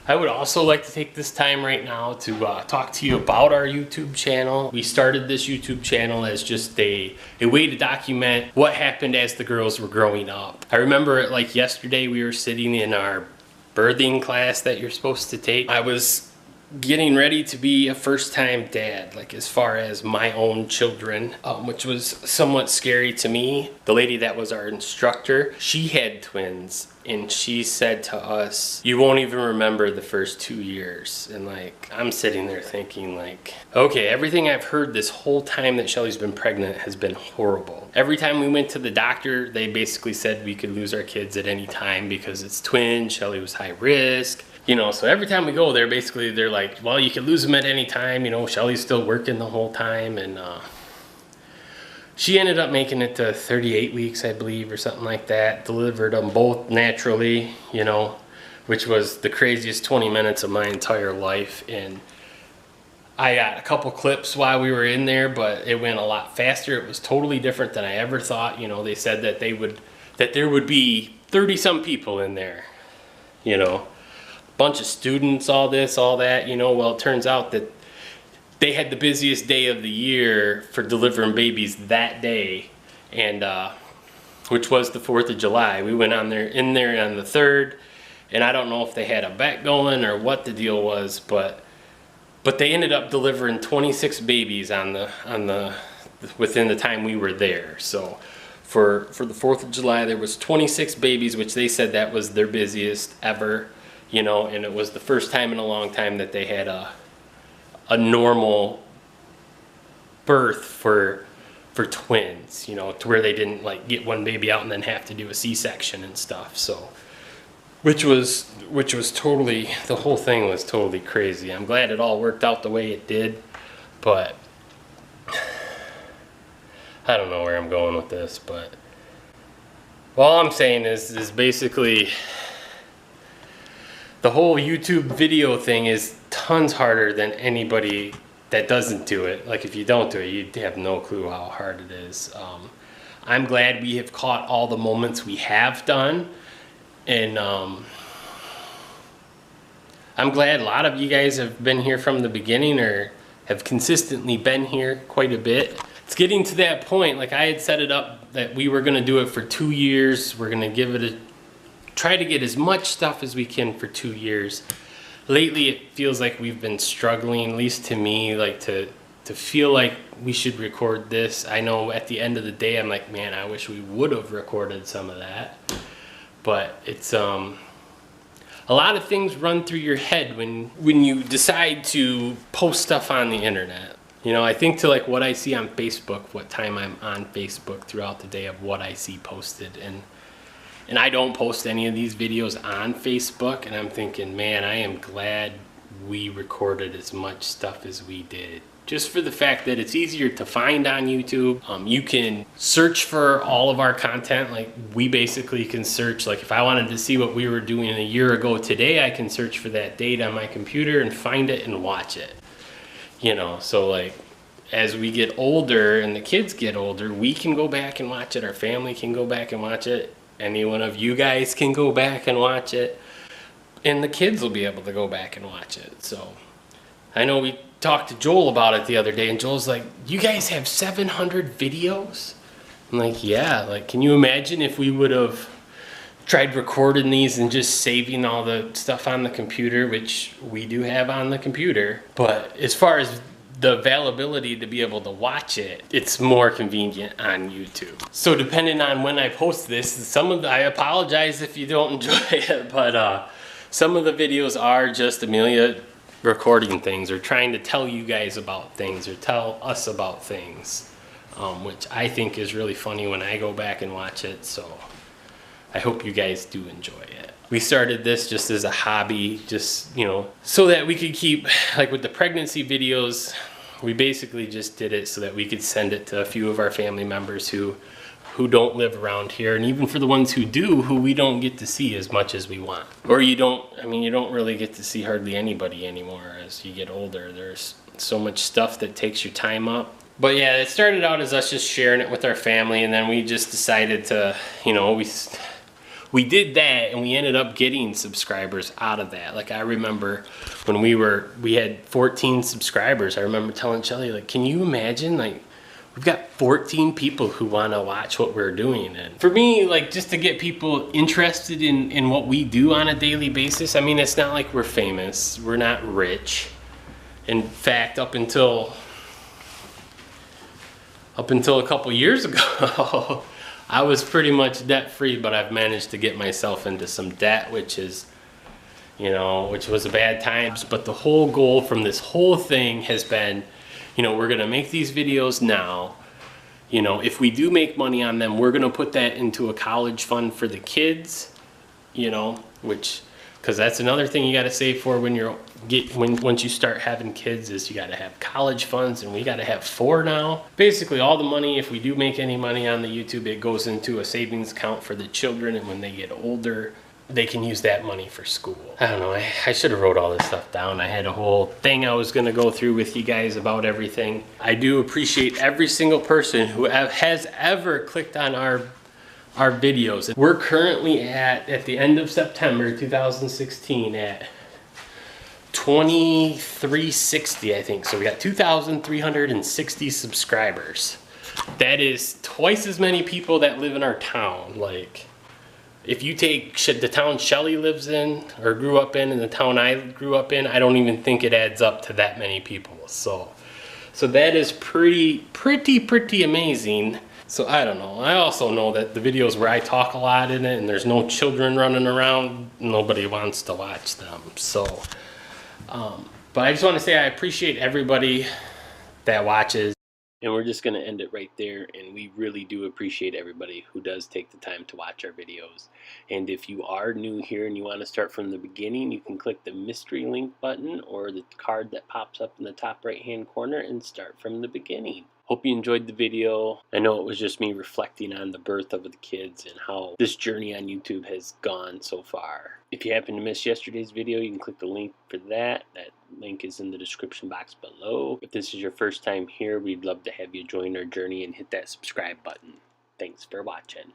I would also like to take this time right now to talk to you about our YouTube channel. We started this YouTube channel as just a way to document what happened as the girls were growing up. I remember like yesterday we were sitting in our birthing class that you're supposed to take. I was getting ready to be a first-time dad, like as far as my own children, which was somewhat scary to me. The lady that was our instructor, she had twins, and she said to us, you won't even remember the first 2 years. And like, I'm sitting there thinking like, okay, everything I've heard this whole time that Shelly's been pregnant has been horrible. Every time we went to the doctor, they basically said we could lose our kids at any time because it's twins, Shelly was high risk. You know, so every time we go there, basically they're like, well, you can lose them at any time. You know, Shelly's still working the whole time. And she ended up making it to 38 weeks, I believe, or something like that. Delivered them both naturally, you know, which was the craziest 20 minutes of my entire life. And I got a couple clips while we were in there, but it went a lot faster. It was totally different than I ever thought. You know, they said that there would be 30-some people in there, you know. Bunch of students, all this, all that, you know. Well, it turns out that they had the busiest day of the year for delivering babies that day, and which was the 4th of July. We went in there on the 3rd, and I don't know if they had a bet going or what the deal was, but they ended up delivering 26 babies within the time we were there. So for the 4th of July, there was 26 babies, which they said that was their busiest ever. You know, and it was the first time in a long time that they had a normal birth for twins, you know, to where they didn't like get one baby out and then have to do a C-section and stuff. So which was totally, the whole thing was totally crazy. I'm glad it all worked out the way it did, but I don't know where I'm going with this, but all I'm saying is basically the whole YouTube video thing is tons harder than anybody that doesn't do it. Like if you don't do it, you have no clue how hard it is. I'm glad we have caught all the moments we have done. And I'm glad a lot of you guys have been here from the beginning or have consistently been here quite a bit. It's getting to that point, like I had set it up that we were gonna do it for 2 years. We're gonna give it try to get as much stuff as we can for 2 years. Lately, it feels like we've been struggling, at least to me, like to feel like we should record this. I know at the end of the day, I'm like, man, I wish we would have recorded some of that. But it's a lot of things run through your head when you decide to post stuff on the internet. You know, I think to like what I see on Facebook, what time I'm on Facebook throughout the day of what I see posted, and I don't post any of these videos on Facebook, and I'm thinking, man, I am glad we recorded as much stuff as we did. Just for the fact that it's easier to find on YouTube. You can search for all of our content. Like we basically can search, like if I wanted to see what we were doing a year ago today, I can search for that date on my computer and find it and watch it. You know, so like as we get older and the kids get older, we can go back and watch it. Our family can go back and watch it. Any one of you guys can go back and watch it, and the kids will be able to go back and watch it. So I know we talked to Joel about it the other day, and Joel's like, you guys have 700 videos? I'm like, yeah, like can you imagine if we would have tried recording these and just saving all the stuff on the computer, which we do have on the computer. But as far as the availability to be able to watch it, it's more convenient on YouTube. So depending on when I post this, I apologize if you don't enjoy it, but some of the videos are just Amelia recording things or trying to tell you guys about things or tell us about things, which I think is really funny when I go back and watch it. So I hope you guys do enjoy it. We started this just as a hobby, just, you know, so that we could keep, like with the pregnancy videos, we basically just did it so that we could send it to a few of our family members who don't live around here, and even for the ones who do, who we don't get to see as much as we want. Or you don't really get to see hardly anybody anymore as you get older. There's so much stuff that takes your time up. But yeah, it started out as us just sharing it with our family, and then we just decided to, you know, we did that and we ended up getting subscribers out of that. Like I remember when we had 14 subscribers. I remember telling Shelly, like, can you imagine, like, we've got 14 people who want to watch what we're doing. And for me, like, just to get people interested in what we do on a daily basis, I mean, it's not like we're famous. We're not rich. In fact, up until a couple years ago, I was pretty much debt free, but I've managed to get myself into some debt, which is, which was a bad times. But the whole goal from this whole thing has been, we're gonna make these videos now. If we do make money on them, we're gonna put that into a college fund for the kids, because that's another thing you gotta save for once you start having kids, is you gotta have college funds, and we gotta have 4 now. Basically, all the money, if we do make any money on the YouTube, it goes into a savings account for the children, and when they get older, they can use that money for school. I don't know, I should have wrote all this stuff down. I had a whole thing I was gonna go through with you guys about everything. I do appreciate every single person who has ever clicked on our videos. We're currently at the end of September 2016 at 2360, I think. So we got 2,360 subscribers. That is twice as many people that live in our town. Like, if you take the town Shelly lives in or grew up in and the town I grew up in, I don't even think it adds up to that many people. So that is pretty amazing. So I don't know. I also know that the videos where I talk a lot in it and there's no children running around, nobody wants to watch them. So, but I just want to say I appreciate everybody that watches. And we're just going to end it right there. And we really do appreciate everybody who does take the time to watch our videos. And if you are new here and you want to start from the beginning, you can click the mystery link button or the card that pops up in the top right hand corner and start from the beginning. Hope you enjoyed the video. I know it was just me reflecting on the birth of the kids and how this journey on YouTube has gone so far. If you happen to miss yesterday's video, you can click the link for that. That link is in the description box below. If this is your first time here, we'd love to have you join our journey and hit that subscribe button. Thanks for watching.